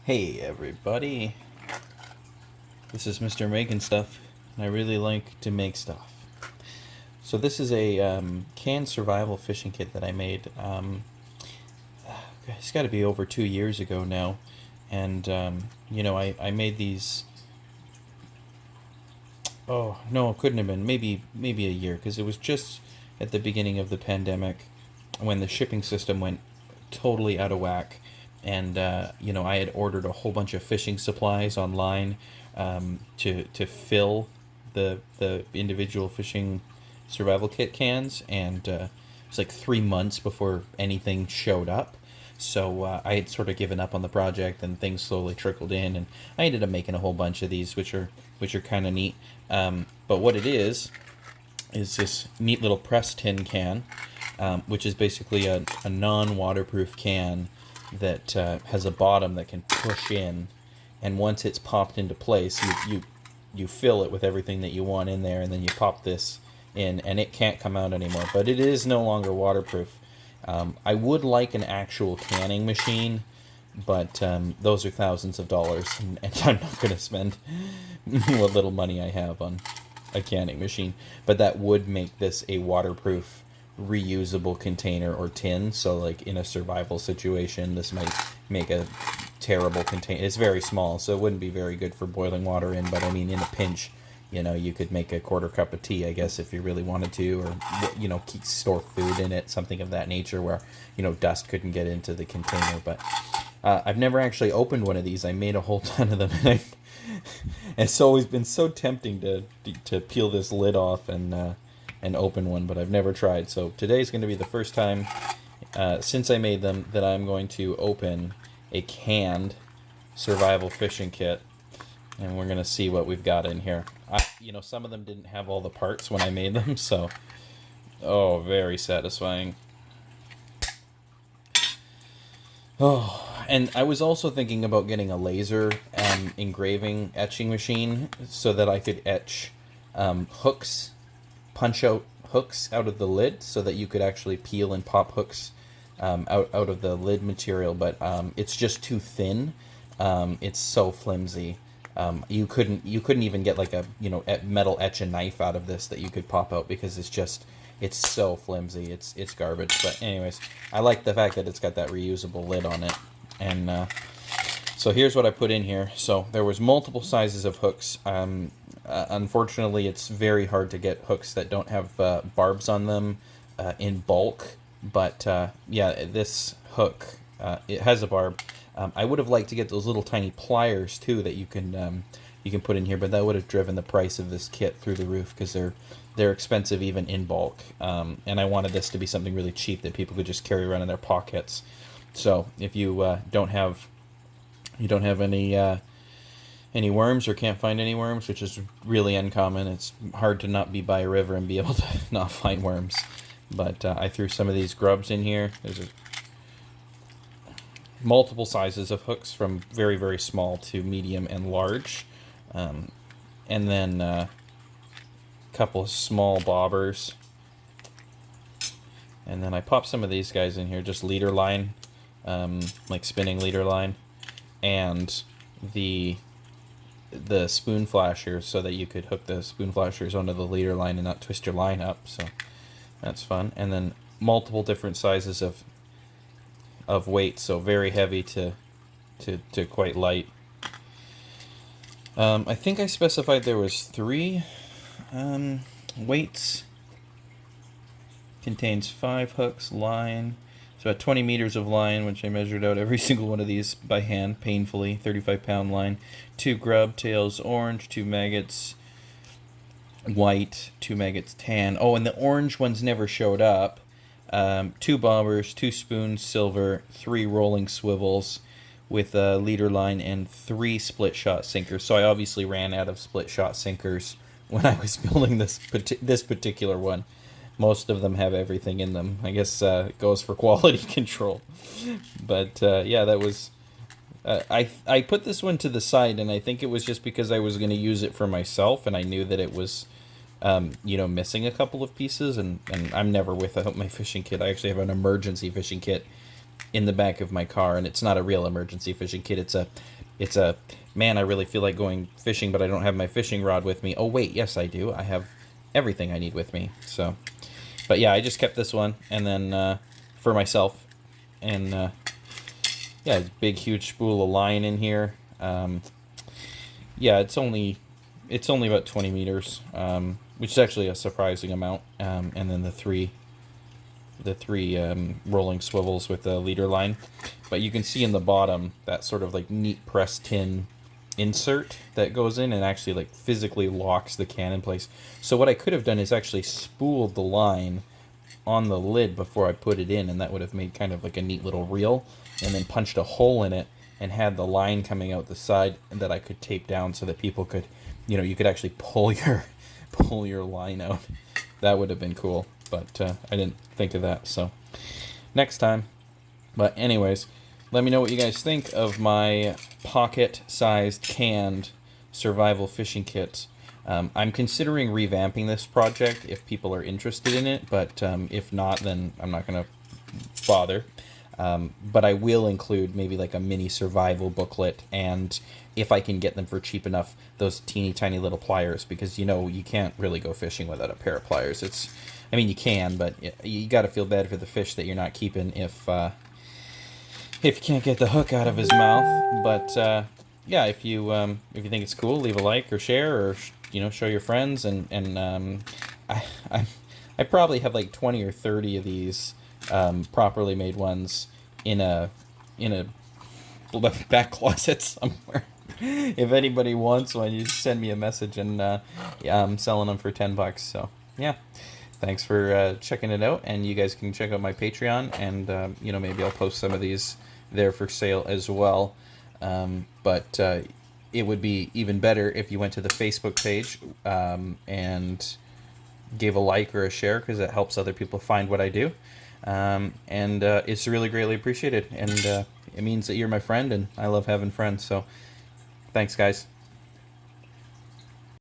Hey everybody, this is Mr. Making Stuff, and I really like to make stuff. So this is a canned survival fishing kit that I made. It's got to be over 2 years ago now, and I made these. Oh no, it couldn't have been. Maybe a year, because it was just at the beginning of the pandemic when the shipping system went totally out of whack. And I had ordered a whole bunch of fishing supplies online to fill the individual fishing survival kit cans, and it was like 3 months before anything showed up. So I had sort of given up on the project, and things slowly trickled in, and I ended up making a whole bunch of these, which are kind of neat. But what it is this neat little press tin can, which is basically a non-waterproof can that has a bottom that can push in, and once it's popped into place, you fill it with everything that you want in there, and then you pop this in, and it can't come out anymore. But it is no longer waterproof. I would like an actual canning machine, but those are thousands of dollars, and I'm not going to spend what little money I have on a canning machine. But that would make this a waterproof reusable container or tin. So like in a survival situation, this might make a terrible container. It's very small, so it wouldn't be very good for boiling water in, but I mean, in a pinch, you could make a quarter cup of tea, I guess, if you really wanted to, or store food in it, something of that nature, where dust couldn't get into the container. But I've never actually opened one of these. I made a whole ton of them, and it's always been so tempting to peel this lid off and open one, but I've never tried. So today's going to be the first time since I made them that I'm going to open a canned survival fishing kit, and we're going to see what we've got in here. Some of them didn't have all the parts when I made them, so very satisfying. And I was also thinking about getting a laser engraving etching machine so that I could etch punch out hooks out of the lid, so that you could actually peel and pop hooks out of the lid material. But it's just too thin. It's so flimsy. You couldn't even get like a metal etch a knife out of this that you could pop out, because it's so flimsy. It's garbage. But anyways, I like the fact that it's got that reusable lid on it. And so here's what I put in here. So there was multiple sizes of hooks. Unfortunately, it's very hard to get hooks that don't have barbs on them in bulk. But this hook, it has a barb. I would have liked to get those little tiny pliers too that you can put in here, but that would have driven the price of this kit through the roof, because they're expensive even in bulk. And I wanted this to be something really cheap that people could just carry around in their pockets. So if you don't have any worms, or can't find any worms, which is really uncommon, it's hard to not be by a river and be able to not find worms. But I threw some of these grubs in here. There's multiple sizes of hooks, from very, very small to medium and large. And then a couple of small bobbers. And then I popped some of these guys in here, just leader line, like spinning leader line, and the spoon flashers, so that you could hook the spoon flashers onto the leader line and not twist your line up. So that's fun. And then multiple different sizes of weight, so very heavy to quite light. I think I specified there was 3 weights. Contains 5 hooks, line. So about 20 meters of line, which I measured out every single one of these by hand, painfully. 35-pound line. 2 grub tails, orange. 2 maggots, white. 2 maggots, tan. Oh, and the orange ones never showed up. 2 bobbers, 2 spoons, silver, 3 rolling swivels with a leader line, and 3 split shot sinkers. So I obviously ran out of split shot sinkers when I was building this particular one. Most of them have everything in them. I guess it goes for quality control. But that was... I put this one to the side, and I think it was just because I was going to use it for myself, and I knew that it was missing a couple of pieces, and I'm never without my fishing kit. I actually have an emergency fishing kit in the back of my car, and it's not a real emergency fishing kit. It's a man, I really feel like going fishing, but I don't have my fishing rod with me. Oh wait, yes I do. I have everything I need with me. So, but yeah, I just kept this one, and then for myself, and yeah, it's a big huge spool of line in here. Yeah, it's only about 20 meters, which is actually a surprising amount. And then the three rolling swivels with the leader line. But you can see in the bottom that sort of like neat pressed tin insert that goes in and actually like physically locks the can in place. So what I could have done is actually spooled the line on the lid before I put it in, and that would have made kind of like a neat little reel, and then punched a hole in it and had the line coming out the side that I could tape down so that people could, you could actually pull your line out. That would have been cool, but I didn't think of that, so next time. But anyways, let me know what you guys think of my pocket-sized canned survival fishing kit. I'm considering revamping this project if people are interested in it, but if not, then I'm not going to bother. But I will include maybe like a mini survival booklet, and if I can get them for cheap enough, those teeny tiny little pliers, because you can't really go fishing without a pair of pliers. You can, but you got to feel bad for the fish that you're not keeping if you can't get the hook out of his mouth. But yeah, if you think it's cool, leave a like or share, or show your friends, and I probably have like 20 or 30 of these properly made ones in a back closet somewhere. If anybody wants one, you just send me a message, and I'm selling them for $10. So yeah, thanks for checking it out, and you guys can check out my Patreon, and maybe I'll post some of these there for sale as well. But it would be even better if you went to the Facebook page and gave a like or a share, because it helps other people find what I do. And it's really greatly appreciated, and it means that you're my friend, and I love having friends. So thanks, guys.